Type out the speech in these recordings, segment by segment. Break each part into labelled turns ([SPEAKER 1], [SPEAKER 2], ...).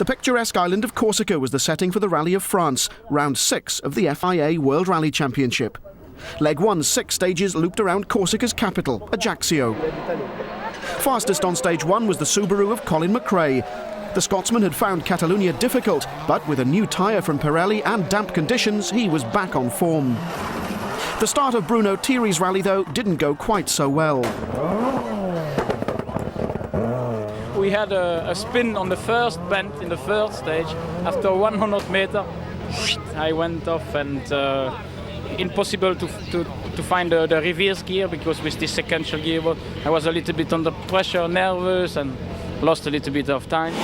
[SPEAKER 1] The picturesque island of Corsica was the setting for the Rally of France, round 6 of the FIA World Rally Championship. Leg 1's 6 stages looped around Corsica's capital, Ajaccio. Fastest on stage 1 was the Subaru of Colin McRae. The Scotsman had found Catalunya difficult, but with a new tyre from Pirelli and damp conditions, he was back on form. The start of Bruno Thierry's rally, though, didn't go quite so well.
[SPEAKER 2] We had a spin on the first bend in the third stage. After 100 meters, I went off, and impossible to find the reverse gear, because with this sequential gear I was a little bit under pressure, nervous, and lost a little bit of time.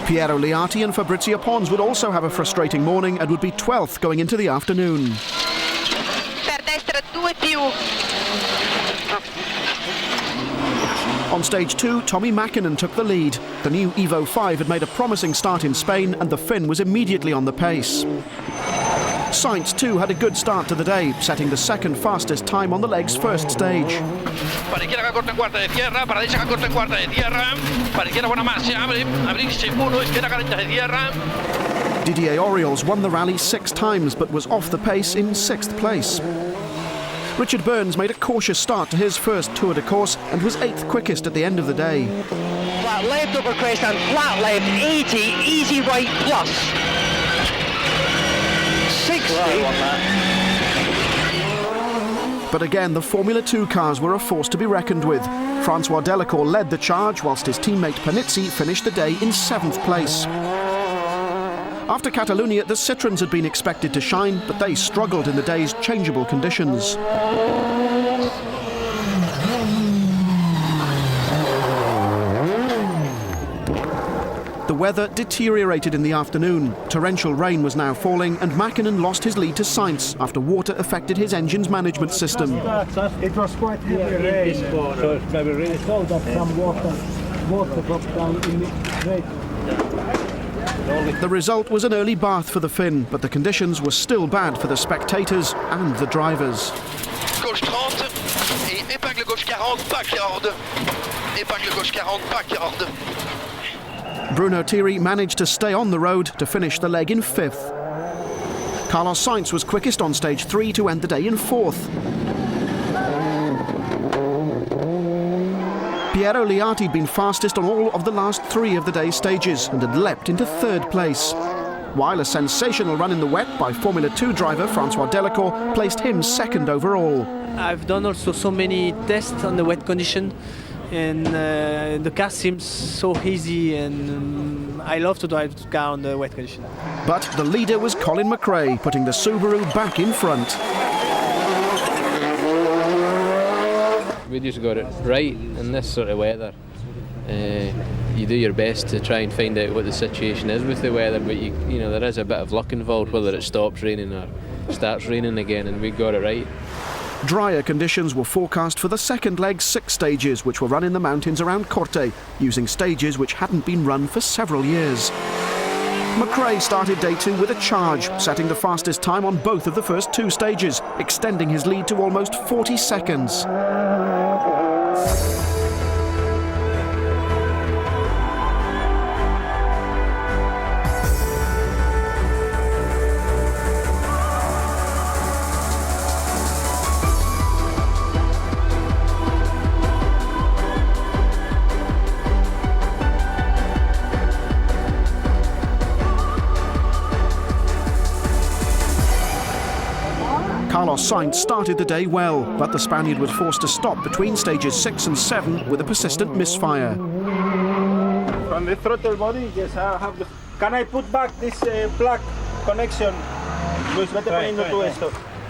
[SPEAKER 1] Piero Liati and Fabrizio Pons would also have a frustrating morning and would be 12th going into the afternoon. On stage 2, Tommy Mäkinen took the lead. The new Evo 5 had made a promising start in Spain, and the Finn was immediately on the pace. Sainz too had a good start to the day, setting the second fastest time on the leg's first stage. Didier Auriol's won the rally 6 times, but was off the pace in 6th place. Richard Burns made a cautious start to his first Tour de Corse and was 8th quickest at the end of the day.
[SPEAKER 3] Flat left over crest and flat left 80, easy right plus. 60.
[SPEAKER 1] But again, the Formula 2 cars were a force to be reckoned with. Francois Delacour led the charge, whilst his teammate Panizzi finished the day in 7th place. After Catalunya, the Citroens had been expected to shine, but they struggled in the day's changeable conditions. The weather deteriorated in the afternoon. Torrential rain was now falling, and Mäkinen lost his lead to Sainz after water affected his engine's management system.
[SPEAKER 4] It was quite heavy rain, so maybe really cold up some water dropped down in the rain.
[SPEAKER 1] The result was an early bath for the Finn, but the conditions were still bad for the spectators and the drivers.
[SPEAKER 5] Gauche 30 et épingle gauche 40, pas corde. Épingle gauche 40, pas corde.
[SPEAKER 1] Bruno Thierry managed to stay on the road to finish the leg in 5th. Carlos Sainz was quickest on stage 3 to end the day in 4th. Piero Liati had been fastest on all of the last 3 of the day's stages and had leapt into 3rd place, while a sensational run in the wet by Formula 2 driver Francois Delacour placed him 2nd overall.
[SPEAKER 6] I've done also so many tests on the wet condition, and the car seems so easy, and I love to drive the car on the wet condition.
[SPEAKER 1] But the leader was Colin McRae, putting the Subaru back in front.
[SPEAKER 7] We just got it right in this sort of weather. You do your best to try and find out what the situation is with the weather, but you know there is a bit of luck involved, whether it stops raining or starts raining again, and we got it right.
[SPEAKER 1] Drier conditions were forecast for the second leg's 6 stages, which were run in the mountains around Corte, using stages which hadn't been run for several years. McRae started day 2 with a charge, setting the fastest time on both of the first 2 stages, extending his lead to almost 40 seconds. Carlos Sainz started the day well, but the Spaniard was forced to stop between stages 6 and 7 with a persistent misfire.
[SPEAKER 4] From the throttle body, yes, I have the... Can I put back this plug connection?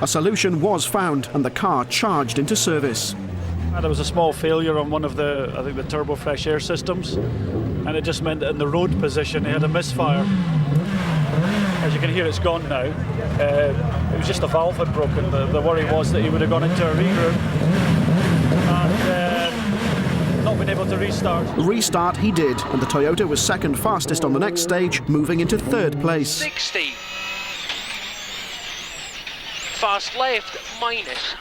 [SPEAKER 1] A solution was found and the car charged into service.
[SPEAKER 8] There was a small failure on one of the, I think, the turbo fresh air systems, and it just meant that in the road position he had a misfire. As you can hear, it's gone now. It was just a valve had broken. The worry was that he would have gone into a regroup and not been able to restart.
[SPEAKER 1] Restart he did, and the Toyota was 2nd fastest on the next stage, moving into 3rd place.
[SPEAKER 3] 60. Fast left minus.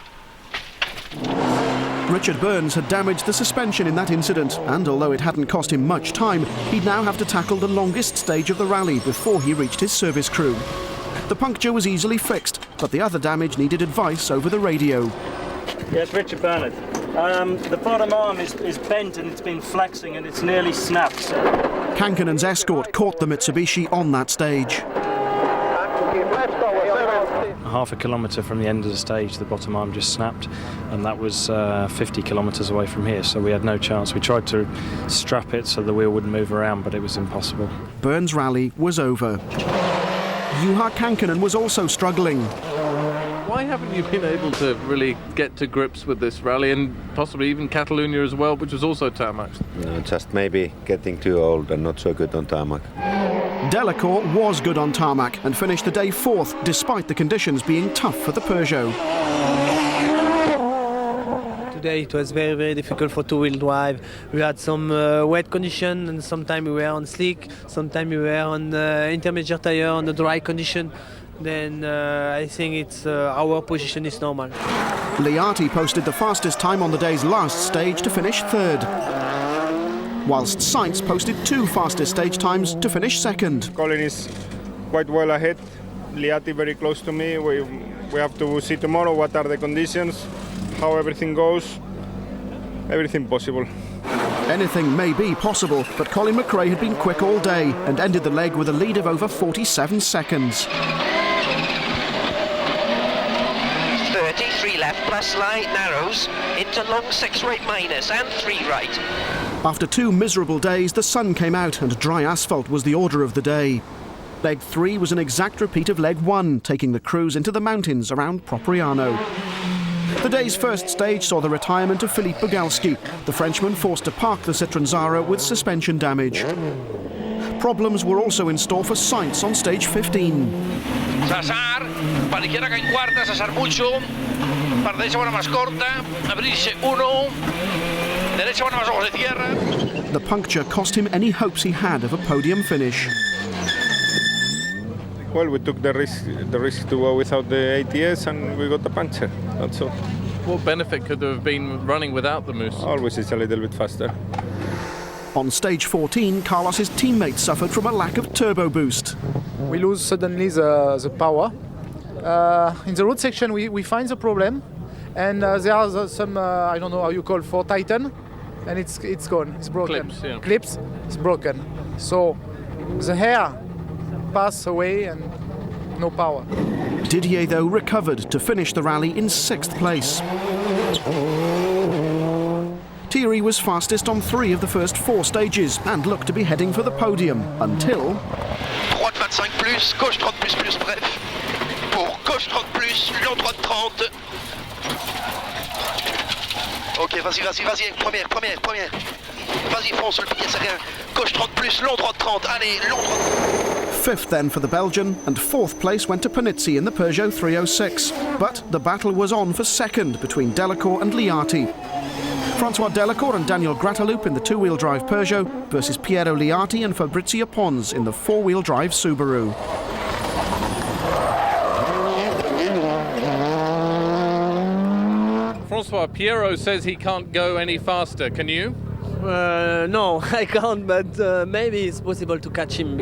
[SPEAKER 1] Richard Burns had damaged the suspension in that incident, and although it hadn't cost him much time, he'd now have to tackle the longest stage of the rally before he reached his service crew. The puncture was easily fixed, but the other damage needed advice over the radio.
[SPEAKER 9] Yes, Richard Bernard. The bottom arm is bent and it's been flexing and it's nearly snapped.
[SPEAKER 1] Kankanen's escort caught the Mitsubishi on that stage.
[SPEAKER 9] Half a kilometre from the end of the stage, the bottom arm just snapped, and that was 50 kilometres away from here, so we had no chance. We tried to strap it so the wheel wouldn't move around, but it was impossible.
[SPEAKER 1] Burns' rally was over. Juha Kankanen was also struggling.
[SPEAKER 10] Why haven't you been able to really get to grips with this rally, and possibly even Catalonia as well, which was also tarmac?
[SPEAKER 11] No, just maybe getting too old and not so good on tarmac.
[SPEAKER 1] Delacour was good on tarmac and finished the day fourth, despite the conditions being tough for the Peugeot.
[SPEAKER 6] Today it was very, very difficult for two-wheel drive. We had some wet condition, and sometimes we were on slick, sometimes we were on intermediate tire on the dry condition. Then I think it's our position is normal.
[SPEAKER 1] Liati posted the fastest time on the day's last stage to finish third, whilst Sainz posted two fastest stage times to finish second.
[SPEAKER 12] Colin is quite well ahead, Liati very close to me. We have to see tomorrow what are the conditions, how everything goes, everything possible.
[SPEAKER 1] Anything may be possible, but Colin McRae had been quick all day and ended the leg with a lead of over 47 seconds.
[SPEAKER 3] 33 left plus light narrows into long 6 right minus and 3 right.
[SPEAKER 1] After 2 miserable days, the sun came out and dry asphalt was the order of the day. Leg 3 was an exact repeat of leg 1, taking the cruise into the mountains around Propriano. The day's first stage saw the retirement of Philippe Bugalski, the Frenchman forced to park the Citroën Zara with suspension damage. Problems were also in store for Sainz on stage 15.
[SPEAKER 5] Cesar, per izquierda que en cuarta, Cesar mucho, per derecha bona más corta, abrirse uno, derecha bona más ojos de tierra.
[SPEAKER 1] The puncture cost him any hopes he had of a podium finish.
[SPEAKER 12] Well, we took the risk to go without the ATS and we got the puncture, that's all.
[SPEAKER 10] What benefit could there have been running without the Moose?
[SPEAKER 12] Always it's a little bit faster.
[SPEAKER 1] On stage 14, Carlos's teammates suffered from a lack of turbo boost.
[SPEAKER 13] We lose suddenly the power. In the road section we find the problem, and there are some, I don't know how you call for Titan, and it's gone, it's broken.
[SPEAKER 10] Clips, yeah.
[SPEAKER 13] Clips, it's broken. So the hair pass away and no power.
[SPEAKER 1] Didier, though, recovered to finish the rally in 6th place. Thierry was fastest on 3 of the first 4 stages and looked to be heading for the podium until...
[SPEAKER 5] Droite 25 plus, gauche 30 plus plus, bref. Pour gauche 30 plus, long droite 30. Ok, vas-y, première. Vas-y, fonce, le pilier, c'est rien. Gauche 30 plus, long droite 30, allez, long droite.
[SPEAKER 1] 5th then for the Belgian, and 4th place went to Panizzi in the Peugeot 306. But the battle was on for 2nd between Delacour and Liati. Francois Delacour and Daniel Grataloup in the 2-wheel drive Peugeot versus Piero Liati and Fabrizio Pons in the 4-wheel drive Subaru.
[SPEAKER 10] Francois, Piero says he can't go any faster. Can you?
[SPEAKER 6] No, I can't, but maybe it's possible to catch him.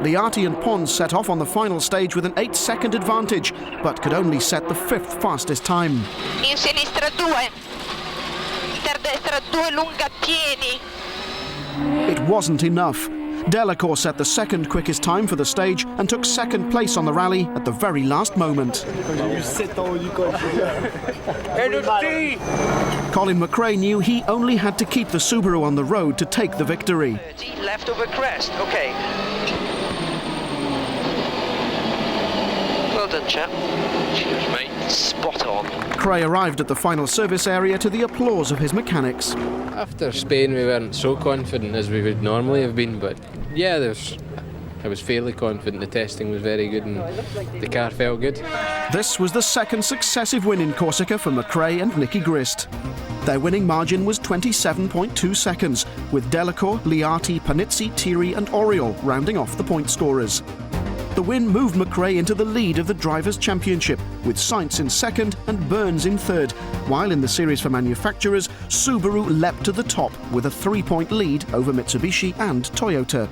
[SPEAKER 1] Liati and Pons set off on the final stage with an 8-second advantage, but could only set the 5th fastest time.
[SPEAKER 14] In sinistra 2, interdestra 2, lunga pieni.
[SPEAKER 1] It wasn't enough. Delacour set the 2nd quickest time for the stage and took 2nd place on the rally at the very last moment. Colin McRae knew he only had to keep the Subaru on the road to take the victory.
[SPEAKER 3] 30 left over crest, okay. Well done, chap. Cheers, mate. Spot on.
[SPEAKER 1] McRae arrived at the final service area to the applause of his mechanics.
[SPEAKER 7] After Spain we weren't so confident as we would normally have been, but yeah, I was fairly confident. The testing was very good and the car felt good.
[SPEAKER 1] This was the 2nd successive win in Corsica for McRae and Nicky Grist. Their winning margin was 27.2 seconds, with Delacour, Liati, Panizzi, Thierry and Oriol rounding off the point scorers. The win moved McRae into the lead of the Drivers' Championship, with Sainz in second and Burns in third, while in the series for manufacturers, Subaru leapt to the top with a 3-point lead over Mitsubishi and Toyota.